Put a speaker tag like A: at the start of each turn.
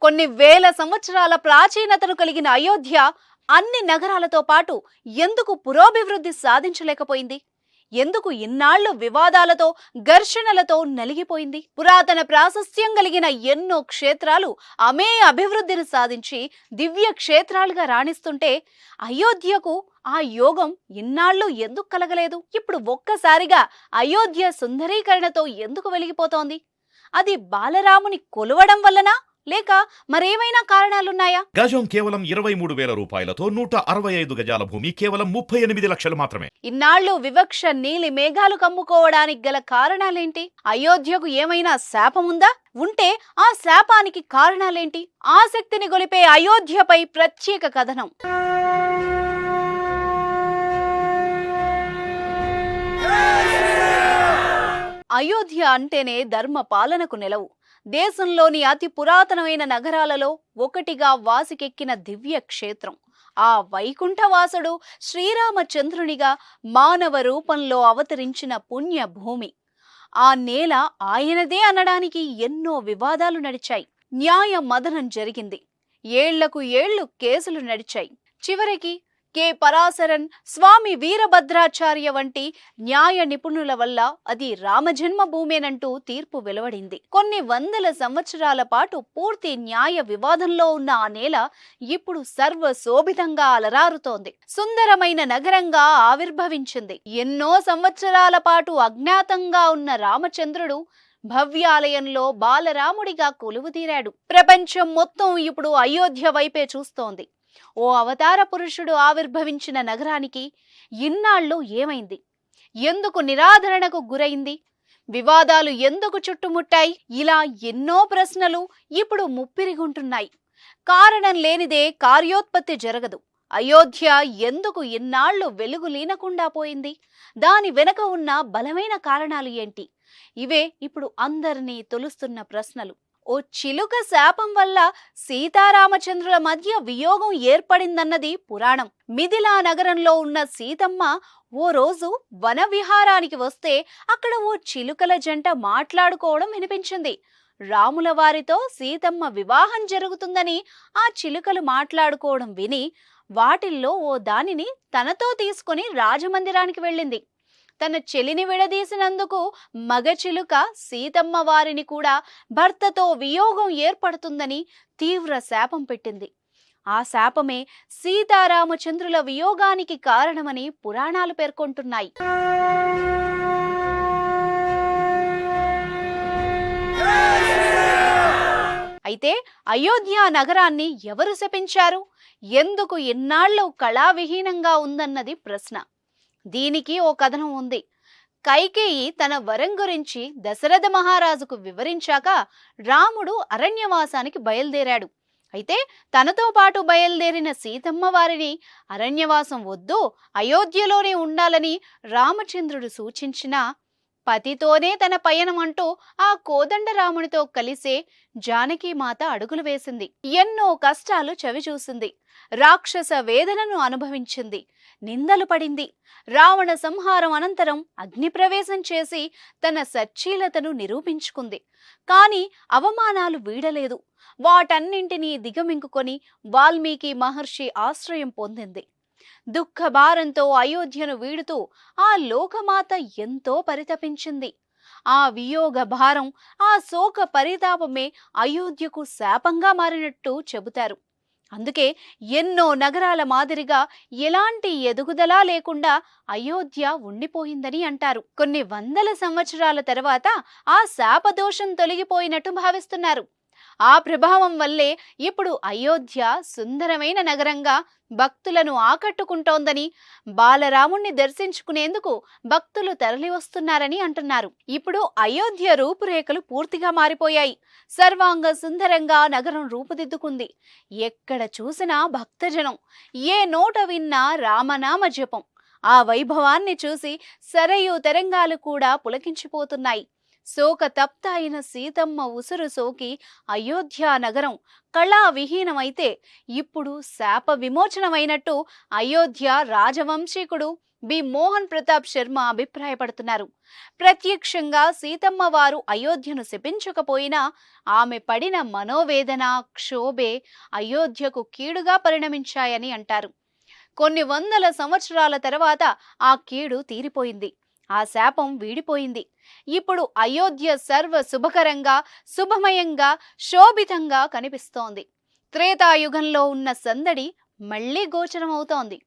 A: కొన్ని వేల సంవత్సరాల ప్రాచీనతను కలిగిన అయోధ్య అన్ని నగరాలతో పాటు ఎందుకు పురోభివృద్ధి సాధించలేకపోయింది? ఎందుకు ఇన్నాళ్లు వివాదాలతో ఘర్షణలతో నలిగిపోయింది? పురాతన ప్రాశస్త్యం కలిగిన ఎన్నో క్షేత్రాలు అభివృద్ధిని సాధించి దివ్య క్షేత్రాలుగా రాణిస్తుంటే అయోధ్యకు ఆ యోగం ఇన్నాళ్లు ఎందుకు కలగలేదు? ఇప్పుడు ఒక్కసారిగా అయోధ్య సుందరీకరణతో ఎందుకు వెలిగిపోతోంది? అది బాలరాముని కొలవడం వల్లనా, లేక మరేమైనా కారణాలున్నాయా?
B: గజం కేవలం 23,000 రూపాయలతో 165 గజాల భూమి కేవలం 38 లక్షలు మాత్రమే.
A: ఇన్నాళ్లు వివక్ష నీలి మేఘాలు కమ్ముకోవడానికి గల కారణాలేంటి? అయోధ్యకు ఏమైనా శాపముందా? ఉంటే ఆ శాపానికి కారణాలేంటి? ఆసక్తిని గొలిపే అయోధ్యపై ప్రత్యేక కథనం. అయోధ్య అంటేనే ధర్మ పాలనకు నెలవు. దేశంలోని అతి పురాతనమైన నగరాలలో ఒకటిగా వాసికెక్కిన దివ్య క్షేత్రం. ఆ వైకుంఠవాసుడు శ్రీరామచంద్రునిగా మానవ రూపంలో అవతరించిన పుణ్య భూమి. ఆ నేల ఆయనదే అనడానికి ఎన్నో వివాదాలు నడిచాయి. న్యాయ మదనం జరిగింది. ఏళ్లకు ఏళ్లు కేసులు నడిచాయి. చివరికి కె పరాశరన్, స్వామి వీరభద్రాచార్య వంటి న్యాయ నిపుణుల వల్ల అది రామజన్మ భూమేనంటూ తీర్పు వెలువడింది. కొన్ని వందల సంవత్సరాల పాటు పూర్తి న్యాయ వివాదంలో ఉన్న ఆ నేల ఇప్పుడు సర్వశోభితంగా అలరారుతోంది. సుందరమైన నగరంగా ఆవిర్భవించింది. ఎన్నో సంవత్సరాల పాటు అజ్ఞాతంగా ఉన్న రామచంద్రుడు భవ్యాలయంలో బాలరాముడిగా కొలువుదీరాడు. ప్రపంచం మొత్తం ఇప్పుడు అయోధ్య వైపే చూస్తోంది. ఓ అవతార పురుషుడు ఆవిర్భవించిన నగరానికి ఇన్నాళ్ళు ఏమైంది? ఎందుకు నిరాదరణకు గురైంది? వివాదాలు ఎందుకు చుట్టుముట్టాయి? ఇలా ఎన్నో ప్రశ్నలు ఇప్పుడు ముప్పిరిగుంటున్నాయి. కారణం లేనిదే కార్యోత్పత్తి జరగదు. అయోధ్య ఎందుకు ఇన్నాళ్లు వెలుగులీనకుండా పోయింది? దాని వెనక ఉన్న బలమైన కారణాలు ఏంటి? ఇవే ఇప్పుడు అందరినీ తొలుస్తున్న ప్రశ్నలు. ఓ చిలుక శాపం వల్ల సీతారామచంద్రుల మధ్య వియోగం ఏర్పడిందన్నది పురాణం. మిథిలా నగరంలో ఉన్న సీతమ్మ ఓ రోజు వన విహారానికి వస్తే అక్కడ ఓ చిలుకల జంట మాట్లాడుకోవడం వినిపించింది. రాముల వారితో సీతమ్మ వివాహం జరుగుతుందని ఆ చిలుకలు మాట్లాడుకోవడం విని వాటిల్లో ఓ దానిని తనతో తీసుకుని రాజమందిరానికి వెళ్ళింది. తన చెలిని విడదీసినందుకు మగ చిలుక సీతమ్మ వారిని కూడా భర్తతో వియోగం ఏర్పడుతుందని తీవ్ర శాపం పెట్టింది. ఆ శాపమే సీతారామచంద్రుల వియోగానికి కారణమని పురాణాలు పేర్కొంటున్నాయి. అయితే అయోధ్య నగరాన్ని ఎవరు శపించారు? ఎందుకు ఇన్నాళ్లు కళావిహీనంగా ఉందన్నది ప్రశ్న. దీనికి ఓ కథనం ఉంది. కైకేయి తన వరం గురించి దశరథ మహారాజుకు వివరించాక రాముడు అరణ్యవాసానికి బయలుదేరాడు. అయితే తనతో పాటు బయలుదేరిన సీతమ్మ వారిని అరణ్యవాసం వద్దు, అయోధ్యలోనే ఉండాలని రామచంద్రుడు సూచించినా పతితోనే తన పయనం అంటూ ఆ కోదండరామునితో కలిసే జానకీమాత అడుగులు వేసింది. ఎన్నో కష్టాలు చవిచూసింది. రాక్షస వేదనను అనుభవించింది. నిందలు పడింది. రావణ సంహారం అనంతరం అగ్నిప్రవేశం చేసి తన సచ్చీలతను నిరూపించుకుంది. కాని అవమానాలు వీడలేదు. వాటన్నింటినీ దిగమింగుకొని వాల్మీకి మహర్షి ఆశ్రయం పొందింది. దుఃఖభారంతో అయోధ్యను వీడుతూ ఆ లోకమాత ఎంతో పరితపించింది. ఆ వియోగ భారం, ఆ శోక పరితాపమే అయోధ్యకు శాపంగా మారినట్టు చెబుతారు. అందుకే ఎన్నో నగరాల మాదిరిగా ఎలాంటి ఎదుగుదల లేకుండా అయోధ్య ఉండిపోయిందని అంటారు. కొన్ని వందల సంవత్సరాల తర్వాత ఆ శాపదోషం తొలగిపోయినట్టు భావిస్తున్నారు. ఆ ప్రభావం వల్లే ఇప్పుడు అయోధ్య సుందరమైన నగరంగా భక్తులను ఆకట్టుకుంటోందని, బాలరాముణ్ణి దర్శించుకునేందుకు భక్తులు తరలి వస్తున్నారని అంటున్నారు. ఇప్పుడు అయోధ్య రూపురేఖలు పూర్తిగా మారిపోయాయి. సర్వాంగ సుందరంగా నగరం రూపుదిద్దుకుంది. ఎక్కడ చూసినా భక్తజనం, ఏ నోట విన్నా రామనామ జపం. ఆ వైభవాన్ని చూసి సరయూ తరంగాలు కూడా పులకించిపోతున్నాయి. శోక తప్త అయిన సీతమ్మ ఉసురు సోకి అయోధ్య నగరం కళావిహీనమైతే ఇప్పుడు శాప విమోచనమైనట్టు అయోధ్య రాజవంశీకుడు బి మోహన్ ప్రతాప్ శర్మ అభిప్రాయపడుతున్నారు. ప్రత్యక్షంగా సీతమ్మ వారు అయోధ్యను శపించకపోయినా ఆమె పడిన మనోవేదన, క్షోభే అయోధ్యకు కీడుగా పరిణమించాయని అంటారు. కొన్ని వందల సంవత్సరాల తర్వాత ఆ కీడు తీరిపోయింది. ఆ శాపం వీడిపోయింది. ఇప్పుడు అయోధ్య సర్వ శుభకరంగా, శుభమయంగా, శోభితంగా కనిపిస్తోంది. త్రేతాయుగంలో ఉన్న సందడి మళ్లీ గోచరమవుతోంది.